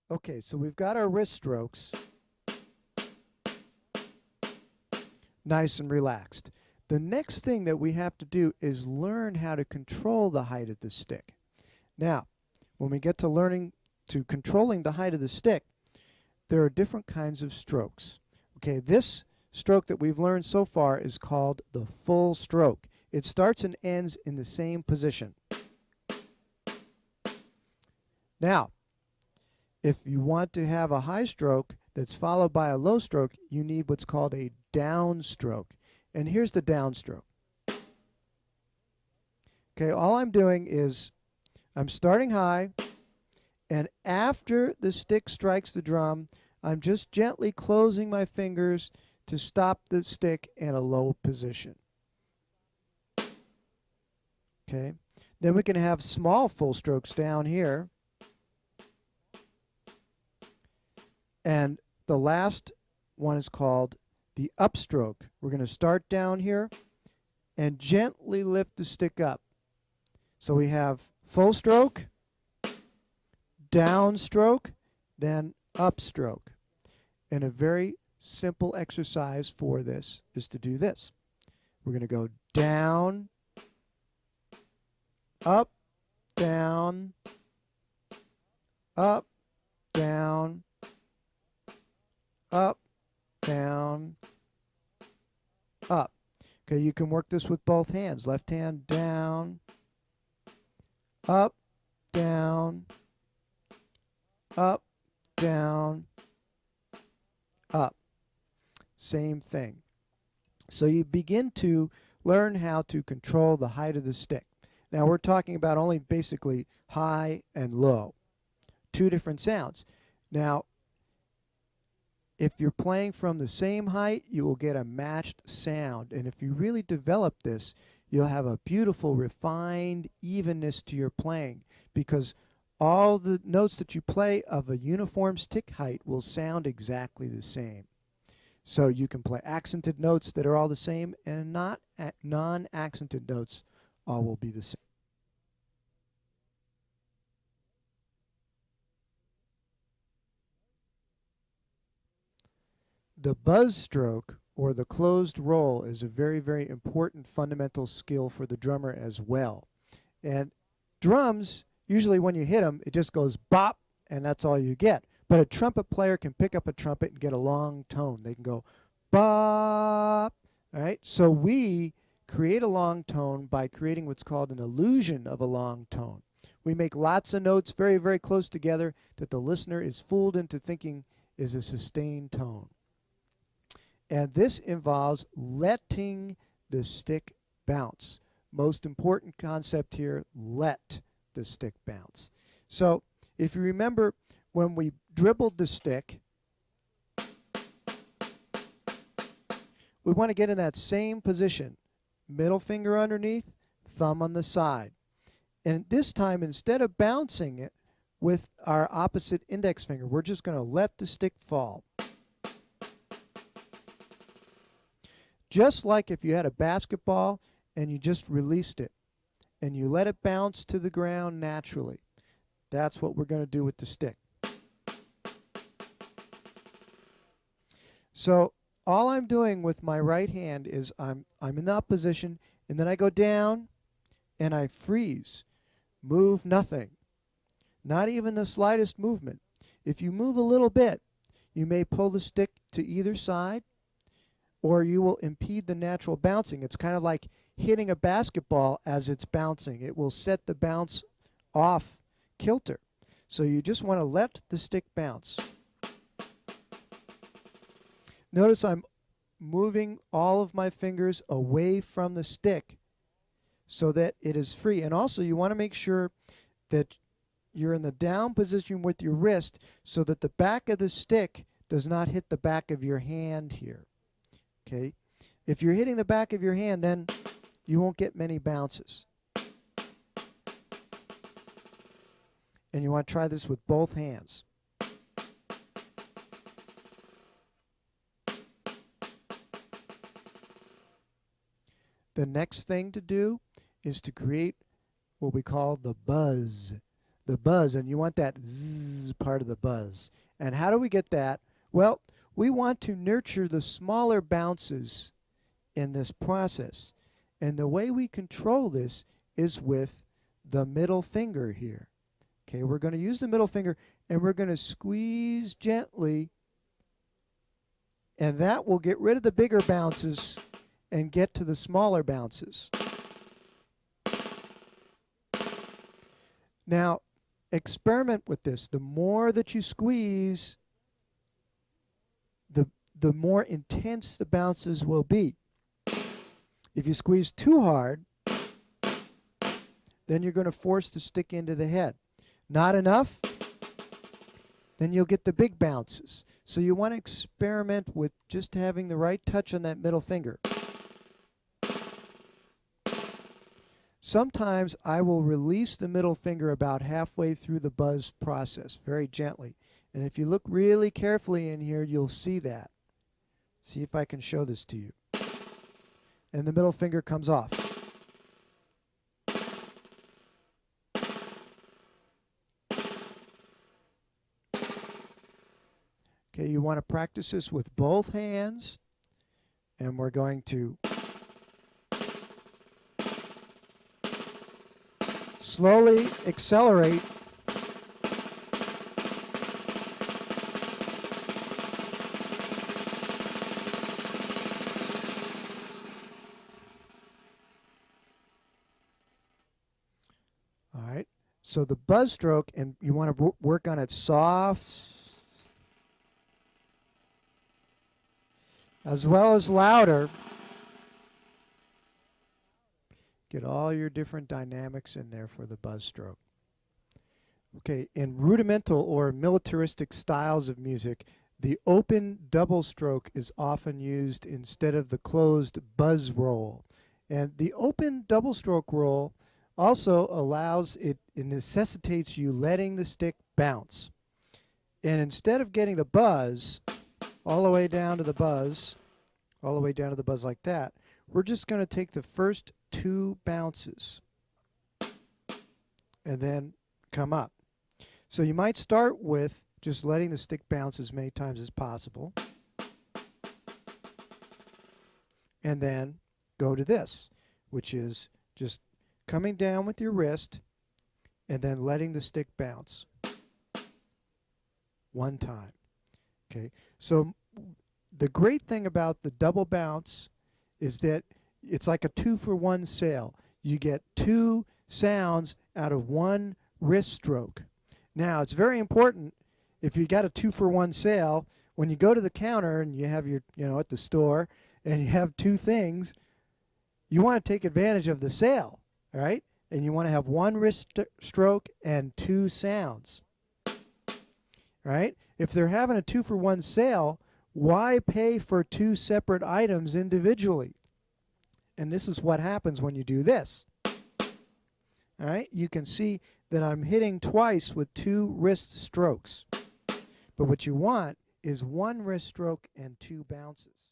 Okay, so we've got our wrist strokes nice and relaxed. The next thing that we have to do is learn how to control the height of the stick. Now, when we get to learning to controlling the height of the stick, there are different kinds of strokes. Okay, this stroke that we've learned so far is called the full stroke. It starts and ends in the same position. Now, if you want to have a high stroke that's followed by a low stroke, you need what's called a downstroke. And here's the downstroke. Okay, all I'm doing is I'm starting high, and after the stick strikes the drum, I'm just gently closing my fingers to stop the stick in a low position. Okay, then we can have small full strokes down here. And the last one is called the upstroke. We're going to start down here and gently lift the stick up. So we have full stroke, downstroke, then upstroke. And a very simple exercise for this is to do this. We're going to go down, up, down, up, down, up, down, up. Okay, you can work this with both hands. Left hand down, up, down, up, down, up. Same thing. So you begin to learn how to control the height of the stick. Now we're talking about only basically high and low. Two different sounds. Now, if you're playing from the same height, you will get a matched sound. And if you really develop this, you'll have a beautiful, refined evenness to your playing, because all the notes that you play of a uniform stick height will sound exactly the same. So you can play accented notes that are all the same, and non-accented notes all will be the same. The buzz stroke, or the closed roll, is a very, very important fundamental skill for the drummer as well. And drums, usually when you hit them, it just goes bop, and that's all you get. But a trumpet player can pick up a trumpet and get a long tone. They can go bop. All right? So we create a long tone by creating what's called an illusion of a long tone. We make lots of notes very, very close together that the listener is fooled into thinking is a sustained tone. And this involves letting the stick bounce. Most important concept here, let the stick bounce. So if you remember when we dribbled the stick, we want to get in that same position. Middle finger underneath, thumb on the side. And this time, instead of bouncing it with our opposite index finger, we're just going to let the stick fall. Just like if you had a basketball and you just released it and you let it bounce to the ground naturally. That's what we're going to do with the stick. So all I'm doing with my right hand is I'm in that position, and then I go down and I freeze. Move nothing. Not even the slightest movement. If you move a little bit, you may pull the stick to either side, or you will impede the natural bouncing. It's kind of like hitting a basketball as it's bouncing. It will set the bounce off kilter. So you just want to let the stick bounce. Notice I'm moving all of my fingers away from the stick so that it is free. And also you want to make sure that you're in the down position with your wrist so that the back of the stick does not hit the back of your hand here. Okay? If you're hitting the back of your hand, then you won't get many bounces. And you want to try this with both hands. The next thing to do is to create what we call the buzz. The buzz, and you want that zzz part of the buzz. And how do we get that? Well, we want to nurture the smaller bounces in this process. And the way we control this is with the middle finger here. Okay, we're going to use the middle finger and we're going to squeeze gently, and that will get rid of the bigger bounces and get to the smaller bounces. Now, experiment with this. The more that you squeeze, the more intense the bounces will be. If you squeeze too hard, then you're going to force the stick into the head. Not enough, then you'll get the big bounces. So you want to experiment with just having the right touch on that middle finger. Sometimes I will release the middle finger about halfway through the buzz process, very gently. And if you look really carefully in here, you'll see that. See if I can show this to you. And the middle finger comes off. Okay, you want to practice this with both hands, and we're going to slowly accelerate. All right, so the buzz stroke, and you want to work on it soft as well as louder. Get all your different dynamics in there for the buzz stroke. Okay, in rudimental or militaristic styles of music, the open double stroke is often used instead of the closed buzz roll. And the open double stroke roll also allows it necessitates you letting the stick bounce. And instead of getting the buzz all the way down to the buzz, like that, we're just going to take the first two bounces and then come up. So you might start with just letting the stick bounce as many times as possible, and then go to this, which is just coming down with your wrist and then letting the stick bounce one time. Okay, so the great thing about the double bounce is that it's like a 2-for-1 sale. You get two sounds out of one wrist stroke. Now, it's very important, if you got a 2-for-1 sale, when you go to the counter and you have your, at the store, and you have two things, you want to take advantage of the sale, all right? And you want to have one wrist stroke and two sounds, right? If they're having a 2-for-1 sale, why pay for two separate items individually? And this is what happens when you do this. All right, you can see that I'm hitting twice with two wrist strokes. But what you want is one wrist stroke and two bounces.